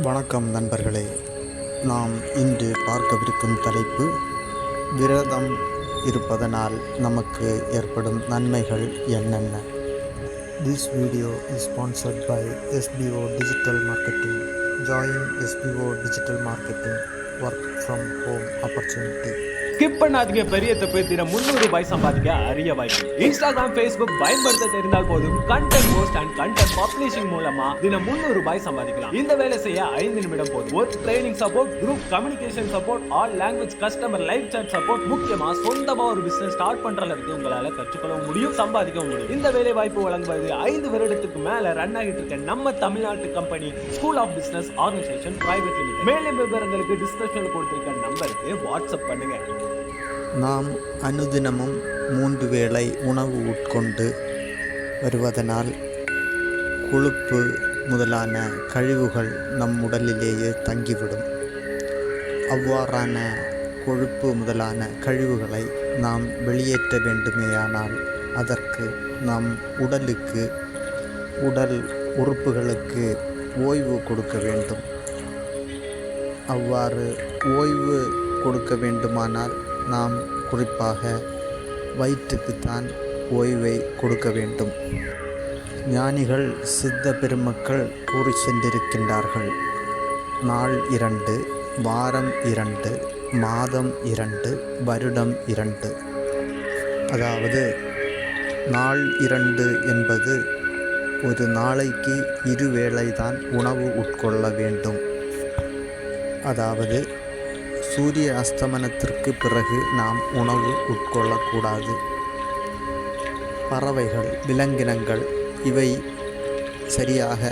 வணக்கம் நண்பர்களே. நாம் இன்று பார்க்கவிருக்கும் தலைப்பு, விரதம் இருப்பதனால் நமக்கு ஏற்படும் நன்மைகள் என்னென்ன. This video is sponsored by SBO Digital Marketing. Join SBO Digital Marketing work from home opportunity. Skip பண்ணாதீங்க, பெரிய தப்பு. தினம் 300 ரூபாய் சம்பாதிக்க அரிய வாய்ப்பு. இன்ஸ்டாகிராம், ஃபேஸ்புக் பயன்படுத்த தெரிந்தால் போதும். Content post and content publishing மூலமா தினம் 300 ரூபாய் சம்பாதிக்கலாம். இந்த வேலை செய்ய 5 நிமிடம் போதும். Work training support, group communication support, all language customer live chat support, முக்கியமா சொந்தமா ஒரு பிசினஸ் ஸ்டார்ட் பண்ற அளவுக்கு உங்களால கற்றுக்கொள்ள முடியும், சம்பாதிக்க முடியும். இந்த வேலை வாய்ப்பு வழங்குவது 5 வருடத்துக்கு மேல ரன் ஆகிட்டு இருக்க நம்ம தமிழ்நாட்டு company school of business organisation private limited. மேலும் விவரங்களுக்கு டிஸ்கிரிப்ஷன்ல கொடுத்திருக்க நம்பருக்கு வாட்ஸ்அப் பண்ணுங்க. நாம் அனுதினமும் 3 வேளை உணவு உட்கொண்டு வருவதனால் கொழுப்பு முதலான கழிவுகள் நம் உடலிலேயே தங்கிவிடும். அவ்வாறான கொழுப்பு முதலான கழிவுகளை நாம் வெளியேற்ற வேண்டுமேயானால் அதற்கு நம் உடல் உறுப்புகளுக்கு ஓய்வு கொடுக்க வேண்டும். அவ்வாறு ஓய்வு கொடுக்க வேண்டுமானால் நாம் குறிப்பாக வயிற்றுக்குத்தான் ஓய்வை கொடுக்க வேண்டும். ஞானிகள் சித்த பெருமக்கள் கூறி சென்றிருக்கின்றார்கள், நாள் 2, வாரம் 2, மாதம் 2, வருடம் 2. அதாவது நாள் 2 என்பது ஒரு நாளைக்கு 2 வேளைதான் உணவு உட்கொள்ள வேண்டும். அதாவது சூரிய அஸ்தமனத்திற்கு பிறகு நாம் உணவு உட்கொள்ளக்கூடாது. பறவைகள், விலங்கினங்கள் இவை சரியாக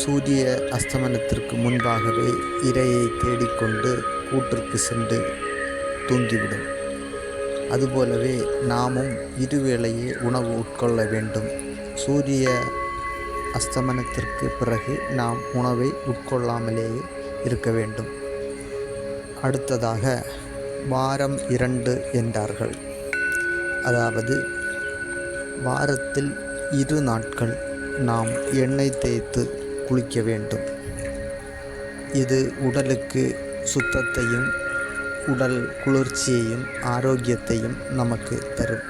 சூரிய அஸ்தமனத்திற்கு முன்பாகவே இரையை தேடிக்கொண்டு கூட்டிற்கு சென்று தூங்கிவிடும். அதுபோலவே நாமும் 2 வேளையே உணவு உட்கொள்ள வேண்டும். சூரிய அஸ்தமனத்திற்கு பிறகு நாம் உணவை உட்கொள்ளாமலேயே இருக்க வேண்டும். அடுத்ததாக வாரம் 2 என்றார்கள். அதாவது வாரத்தில் 2 நாட்கள் நாம் எண்ணெய் தேய்த்து குளிக்க வேண்டும். இது உடலுக்கு சுத்தத்தையும் உடல் குளிர்ச்சியையும் ஆரோக்கியத்தையும் நமக்கு தரும்.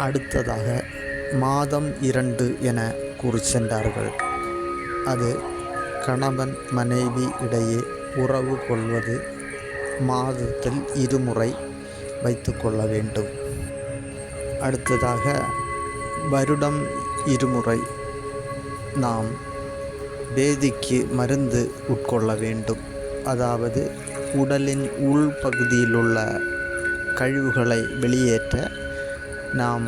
அடுத்ததாக மாதம் 2 என கூறி சென்றார்கள். அது கணவன் மனைவி இடையே உறவு கொள்வது மாதத்தில் 2 முறை வைத்து கொள்ள வேண்டும். அடுத்ததாக வருடம் 2 முறை நாம் பேதிக்கு மருந்து உட்கொள்ள வேண்டும். அதாவது உடலின் உள்பகுதியிலுள்ள கழிவுகளை வெளியேற்ற நாம்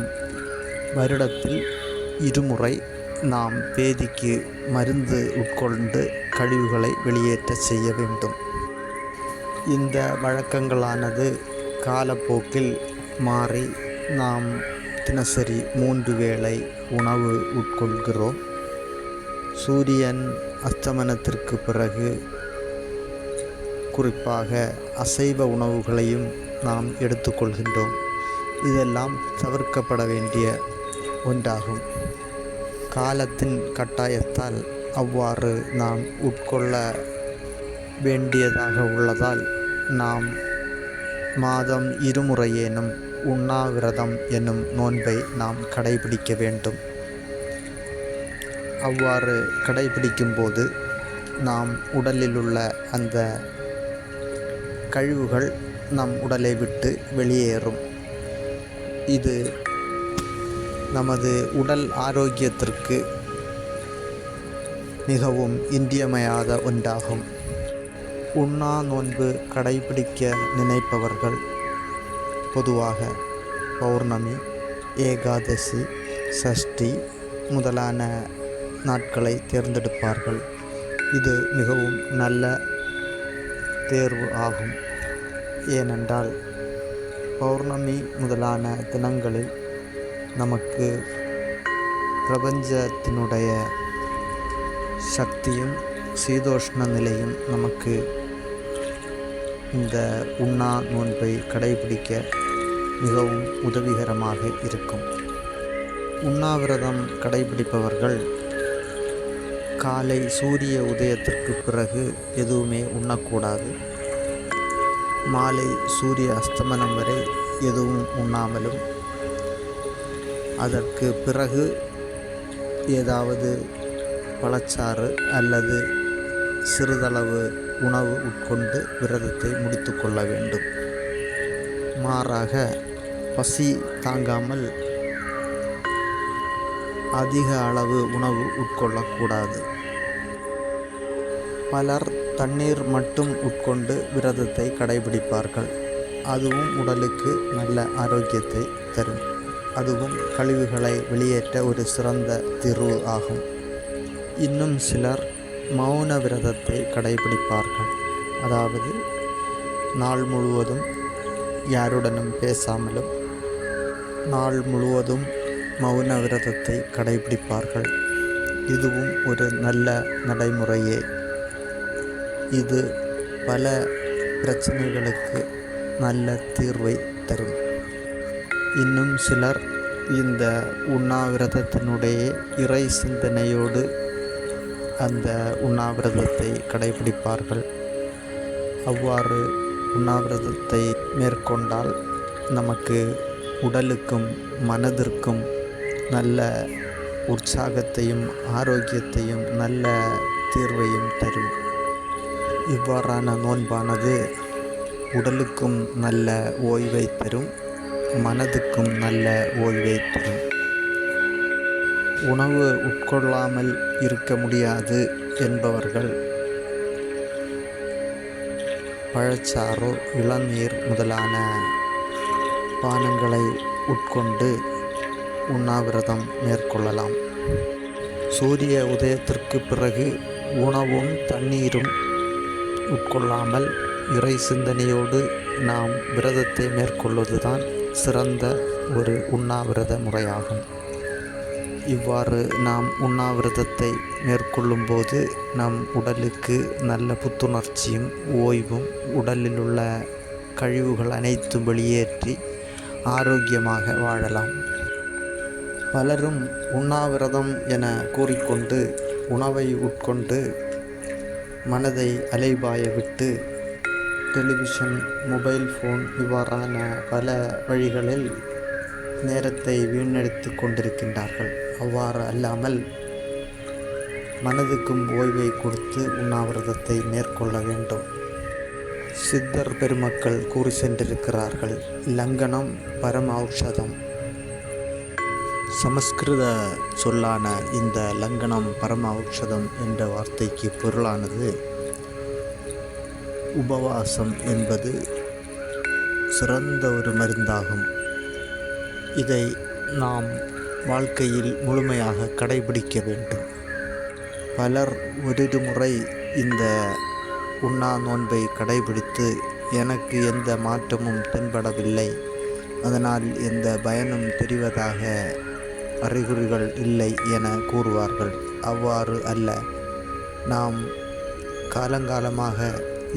வருடத்தில் 2 முறை நாம் பேதிக்கு மருந்து உட்கொண்டு கழிவுகளை வெளியேற்ற செய்ய வேண்டும். இந்த வழக்கங்களானது காலப்போக்கில் மாறி நாம் தினசரி 3 வேளை உணவு உட்கொள்கிறோம். சூரியன் அஸ்தமனத்திற்கு பிறகு குறிப்பாக அசைவ உணவுகளையும் நாம் எடுத்துக்கொள்கின்றோம். இதெல்லாம் தவிர்க்கப்பட வேண்டிய ஒன்றாகும். காலத்தின் கட்டாயத்தால் அவ்வாறு நாம் உட்கொள்ள வேண்டியதாக உள்ளதால் நாம் மாதம் 2 முறையேனும் உண்ணாவிரதம் என்னும் நோன்பை நாம் கடைபிடிக்க வேண்டும். அவ்வாறு கடைபிடிக்கும்போது நாம் உடலில் உள்ள அந்த கழிவுகள் நம் உடலை விட்டு வெளியேறும். இது நமது உடல் ஆரோக்கியத்திற்கு மிகவும் இன்றியமையாத ஒன்றாகும். உண்ணா நோன்பு கடைபிடிக்க நினைப்பவர்கள் பொதுவாக பௌர்ணமி, ஏகாதசி, சஷ்டி முதலான நாட்களை தேர்ந்தெடுப்பார்கள். இது மிகவும் நல்ல தேர்வு ஆகும். ஏனென்றால் பௌர்ணமி முதலான தினங்களில் நமக்கு பிரபஞ்சத்தினுடைய சக்தியும் சீதோஷ்ண நிலையும் நமக்கு இந்த உண்ணா நோன்பை கடைபிடிக்க மிகவும் உதவிகரமாக இருக்கும். உண்ணாவிரதம் கடைபிடிப்பவர்கள் காலை சூரிய உதயத்திற்கு பிறகு எதுவுமே உண்ணக்கூடாது. மாலை சூரிய அஸ்தமனம் வரை எதுவும் உண்ணாமலும், அதற்கு பிறகு ஏதாவது பழச்சாறு அல்லது சிறிதளவு உணவு உட்கொண்டு விரதத்தை முடித்து கொள்ள வேண்டும். மாறாக பசி தாங்காமல் அதிக அளவு உணவு உட்கொள்ளக்கூடாது. பலர் தண்ணீர் மட்டும் உட்கொண்டு விரதத்தை கடைபிடிப்பார்கள். அதுவும் உடலுக்கு நல்ல ஆரோக்கியத்தை தரும். அதுவும் கழிவுகளை வெளியேற்ற ஒரு சிறந்த தீர்வு ஆகும். இன்னும் சிலர் மௌன விரதத்தை கடைபிடிப்பார்கள். அதாவது நாள் முழுவதும் யாருடனும் பேசாமலும் நாள் முழுவதும் மௌன விரதத்தை கடைபிடிப்பார்கள். இதுவும் ஒரு நல்ல நடைமுறையே. இது பல பிரச்சனைகளுக்கு நல்ல தீர்வை தரும். இன்னும் சிலர் இந்த உண்ணாவிரதத்தினுடைய இறை சிந்தனையோடு அந்த உண்ணாவிரதத்தை கடைபிடிப்பார்கள். அவ்வாறு உண்ணாவிரதத்தை மேற்கொண்டால் நமக்கு உடலுக்கும் மனதிற்கும் நல்ல உற்சாகத்தையும் ஆரோக்கியத்தையும் நல்ல தீர்வையும் தரும். இவ்வாறான நோன்பானது உடலுக்கும் நல்ல ஓய்வை தரும், மனதுக்கும் நல்ல ஓய்வை தரும். உணவு உட்கொள்ளாமல் இருக்க முடியாது என்பவர்கள் பழச்சாறோ இளநீர் முதலான பானங்களை உட்கொண்டு உண்ணாவிரதம் மேற்கொள்ளலாம். சூரிய உதயத்திற்கு பிறகு உணவும் தண்ணீரும் உட்கொள்ளாமல் இறை சிந்தனையோடு நாம் விரதத்தை மேற்கொள்வதுதான் சிறந்த ஒரு உண்ணாவிரத முறையாகும். இவ்வாறு நாம் உண்ணாவிரதத்தை மேற்கொள்ளும்போது நம் உடலுக்கு நல்ல புத்துணர்ச்சியும் ஓய்வும், உடலில் உள்ள கழிவுகள் அனைத்தும் வெளியேற்றி ஆரோக்கியமாக வாழலாம். பலரும் உண்ணாவிரதம் என கூறிக்கொண்டு உணவை உட்கொண்டு மனதை அலைபாய விட்டு டெலிவிஷன், மொபைல் ஃபோன் இவ்வாறான பல வழிகளில் நேரத்தை வீணடித்து கொண்டிருக்கின்றார்கள். அவ்வாறு அல்லாமல் மனதுக்கும் ஓய்வை கொடுத்து உண்ணாவிரதத்தை மேற்கொள்ள வேண்டும். சித்தர் பெருமக்கள் கூறி சென்றிருக்கிறார்கள், லங்கனம் பரம ஔஷதம். சமஸ்கிருத சொல்லான இந்த லங்கனம் பரம ஔஷதம் என்ற வார்த்தைக்கு பொருளானது உபவாசம் என்பது சிறந்த ஒரு மருந்தாகும். இதை நாம் வாழ்க்கையில் முழுமையாக கடைபிடிக்க வேண்டும். பலர் ஒரு முறை இந்த உண்ணா நோன்பை கடைபிடித்து எனக்கு எந்த மாற்றமும் தென்படவில்லை, அதனால் எந்த பயனும் தெரிவதாக அறிகுறிகள் இல்லை என கூறுவார்கள். அவ்வாறு அல்ல. நாம் காலங்காலமாக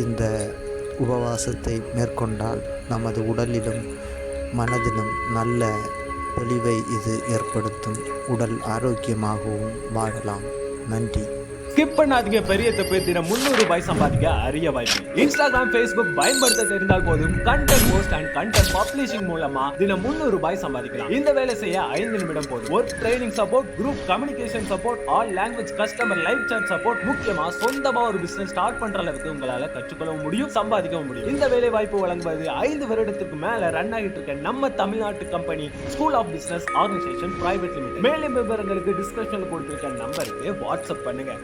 இந்த உபவாசத்தை மேற்கொண்டால் நமது உடலிலும் மனதிலும் நல்ல தெளிவை இது ஏற்படுத்தும். உடல் ஆரோக்கியமாகவும் வாழலாம். நன்றி. ஸ்கிப் பண்ணாதீங்க. பெரிய தப்பு. தினம் 300 ரூபாய் சம்பாதிக்க அரிய வாய்ப்பு. இன்ஸ்டாகிராம், ஃபேஸ்புக் பயன்படுத்த தெரிந்தால் போதும் content post and content publishing மூலமா தினம் 300 ரூபாய் சம்பாதிக்கலாம். இந்த வேலை செய்ய 5 நிமிடம் போதும். Work training support, group communication support, all language customer live chat support, முக்கியமா சொந்தமா ஒரு பிசினஸ் ஸ்டார்ட் பண்ற அளவுக்கு உங்களால கற்றுக்கொள்ளவும் முடியும், சம்பாதிக்கவும் முடியும். இந்த வேலை வாய்ப்பு வழங்குவது 5 வருடத்துக்கு மேல ரன் ஆகிட்டு இருக்க நம்ம தமிழ்நாட்டு company school of business organisation private limited. மேலும் விவரங்களுக்கு டிஸ்கிரிப்ஷன்ல கொடுத்திருக்க நம்பருக்கு வாட்ஸ்அப் பண்ணுங்க.